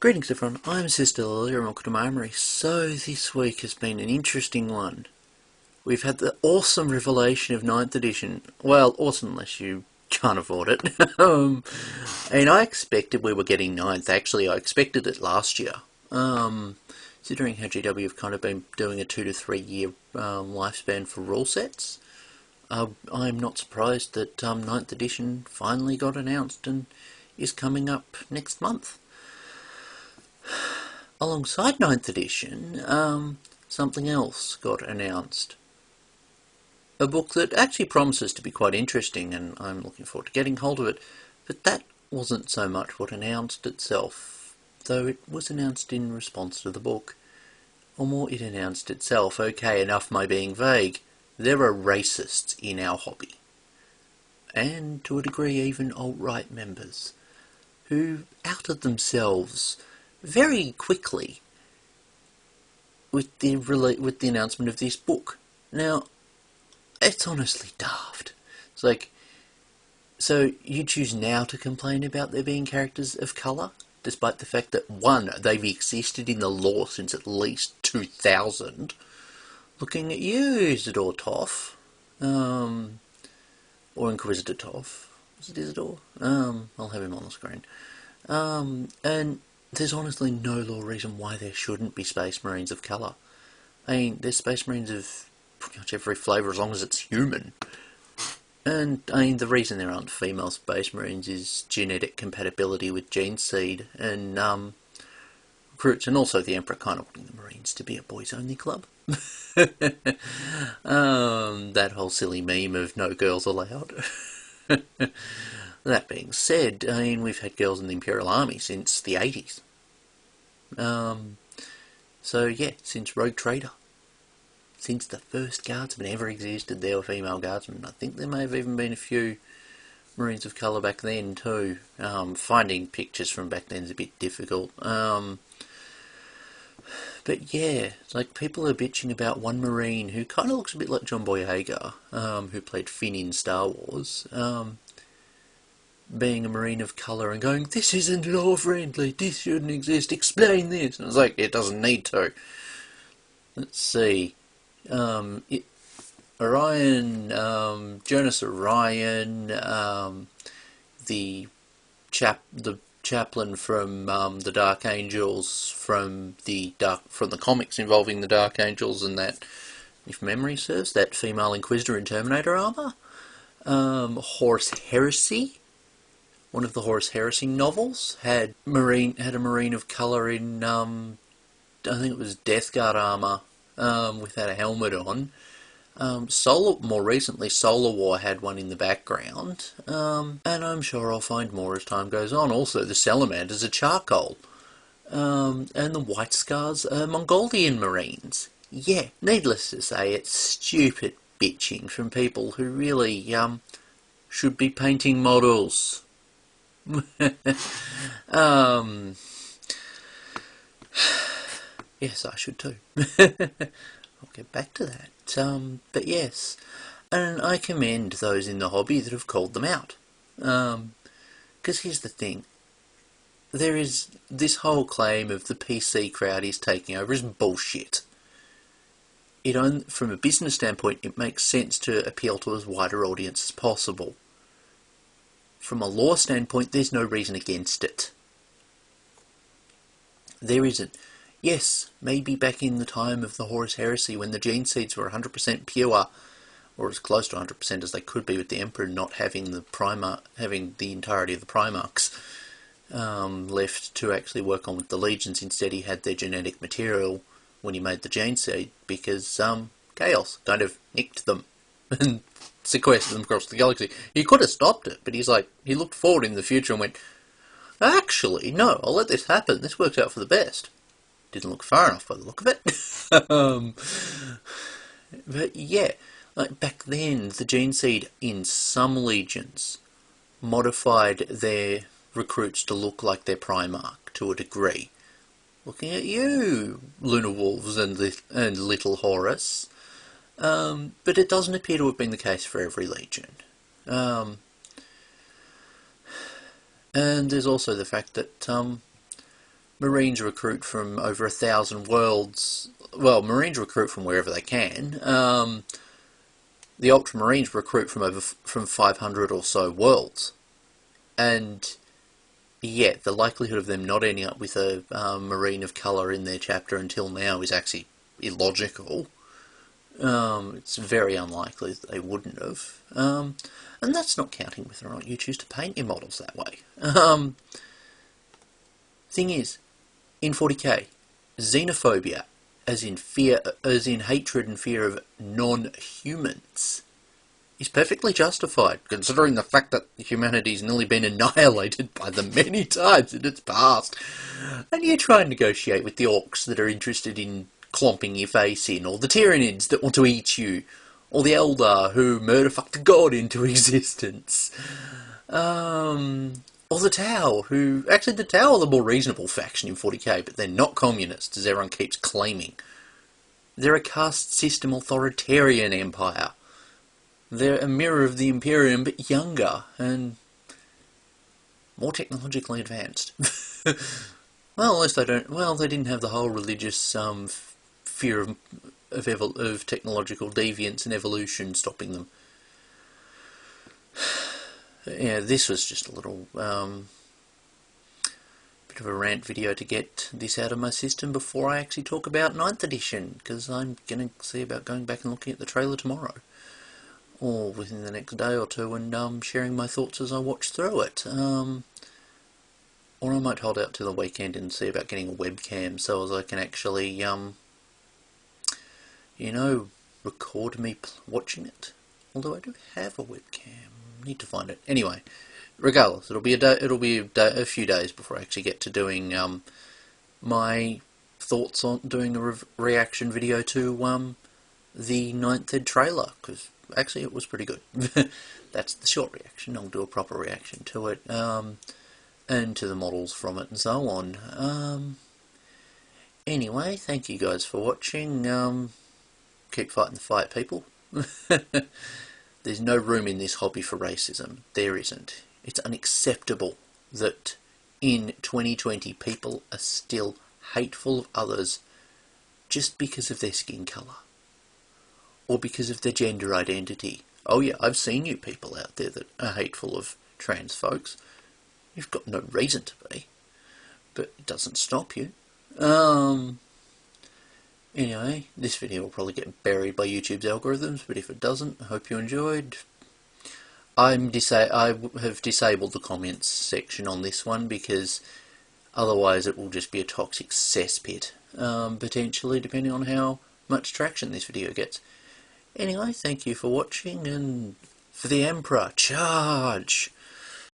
Greetings everyone, I'm Sister Lilia and welcome to Māori. So this week has been an interesting one. We've had the awesome revelation of ninth edition. Well, awesome unless you can't afford it. And I expected we were getting ninth. Actually, I expected it last year. Considering how GW have kind of been doing a 2 to 3 year lifespan for rule sets, I'm not surprised that ninth edition finally got announced and is coming up next month. Alongside ninth edition, something else got announced. A book that actually promises to be quite interesting, and I'm looking forward to getting hold of it, but that wasn't so much what announced itself, though it was announced in response to the book. Or more, it announced itself. Okay, enough my being vague. There are racists in our hobby. And, to a degree, even alt-right members, who outed themselves very quickly with the announcement of this book. Now, it's honestly daft. It's like, so you choose now to complain about there being characters of colour, despite the fact that, one, they've existed in the lore since at least 2000. Looking at you, Isidore Toff, or Inquisitor Toff. Is it Isidore? I'll have him on the screen. And there's honestly no law reason why there shouldn't be Space Marines of colour. I mean, there's Space Marines of pretty much every flavour as long as it's human. And, I mean, the reason there aren't female Space Marines is genetic compatibility with gene seed and recruits, and also the Emperor kind of wanting the Marines to be a boys-only club. That whole silly meme of no girls allowed. That being said, I mean, we've had girls in the Imperial Army since the 80s. So yeah, since Rogue Trader. Since the first guardsman ever existed, there were female guardsmen. I think there may have even been a few Marines of colour back then too. Finding pictures from back then is a bit difficult. But yeah, it's like people are bitching about one Marine who kind of looks a bit like John Boyega, who played Finn in Star Wars, being a Marine of colour and going, this isn't law friendly, this shouldn't exist, explain this. And I was like, it doesn't need to. Let's see. Orion, Jonus Orion, the chaplain from the Dark Angels, from the comics involving the Dark Angels, and that, if memory serves, that female Inquisitor in Terminator armour. Horus Heresy, one of the Horus Heresy novels, had a Marine of colour in, I think it was Death Guard armour, without a helmet on. More recently, Solar War had one in the background, and I'm sure I'll find more as time goes on. Also, the Salamanders are charcoal, and the White Scars are Mongolian Marines. Yeah, needless to say, it's stupid bitching from people who really, should be painting models. Yes, I should too. I'll get back to that. But yes, and I commend those in the hobby that have called them out. Because here's the thing. There is this whole claim of the PC crowd is taking over is bullshit. From a business standpoint, it makes sense to appeal to as wider audience as possible. From a law standpoint, there's no reason against it. There isn't. Yes, maybe back in the time of the Horus Heresy when the gene seeds were 100% pure, or as close to 100% as they could be with the Emperor not having having the entirety of the Primarchs left to actually work on with the Legions. Instead he had their genetic material when he made the gene seed, because Chaos kind of nicked them and sequestered them across the galaxy. He could have stopped it, but he looked forward in the future and went, actually, no, I'll let this happen, this works out for the best. Didn't look far enough by the look of it. But yeah, like back then, the gene seed in some legions modified their recruits to look like their Primarch to a degree. Looking at you, Lunar Wolves and Little Horus. But it doesn't appear to have been the case for every legion. And there's also the fact that Marines recruit from over 1,000 worlds. Well, Marines recruit from wherever they can. The Ultramarines recruit from 500 or so worlds, and yeah, the likelihood of them not ending up with a Marine of colour in their chapter until now is actually illogical. It's very unlikely that they wouldn't have, and that's not counting whether or not you choose to paint your models that way. Thing is, in 40k, xenophobia, as in hatred and fear of non-humans, is perfectly justified, considering the fact that humanity's nearly been annihilated by them many times in its past. And you try and negotiate with the orcs that are interested in clomping your face in, or the Tyranids that want to eat you, or the Eldar who murder-fucked God into existence. Or the Tau, who... Actually, the Tau are the more reasonable faction in 40k, but they're not communists, as everyone keeps claiming. They're a caste system authoritarian empire. They're a mirror of the Imperium, but younger, and more technologically advanced. Well, at least they don't... Well, they didn't have the whole religious fear of technological deviance and evolution stopping them. Yeah, this was just a little bit of a rant video to get this out of my system before I actually talk about 9th edition, because I'm going to see about going back and looking at the trailer tomorrow, or within the next day or two, and sharing my thoughts as I watch through it. Or I might hold out till the weekend and see about getting a webcam so as I can actually, you know, record me watching it. Although I do have a webcam. Need to find it. Anyway, regardless, it'll be a few days before I actually get to doing my thoughts on doing a reaction video to the 9th ed trailer, because actually it was pretty good. That's the short reaction. I'll do a proper reaction to it, and to the models from it and so on. Anyway, thank you guys for watching. Keep fighting the fight, people. There's no room in this hobby for racism. There isn't. It's unacceptable that in 2020 people are still hateful of others just because of their skin colour, or because of their gender identity. Oh yeah, I've seen you people out there that are hateful of trans folks. You've got no reason to be, but it doesn't stop you. Anyway, this video will probably get buried by YouTube's algorithms, but if it doesn't, I hope you enjoyed. I have disabled the comments section on this one, because otherwise it will just be a toxic cesspit, potentially, depending on how much traction this video gets. Anyway, thank you for watching, and for the Emperor, charge!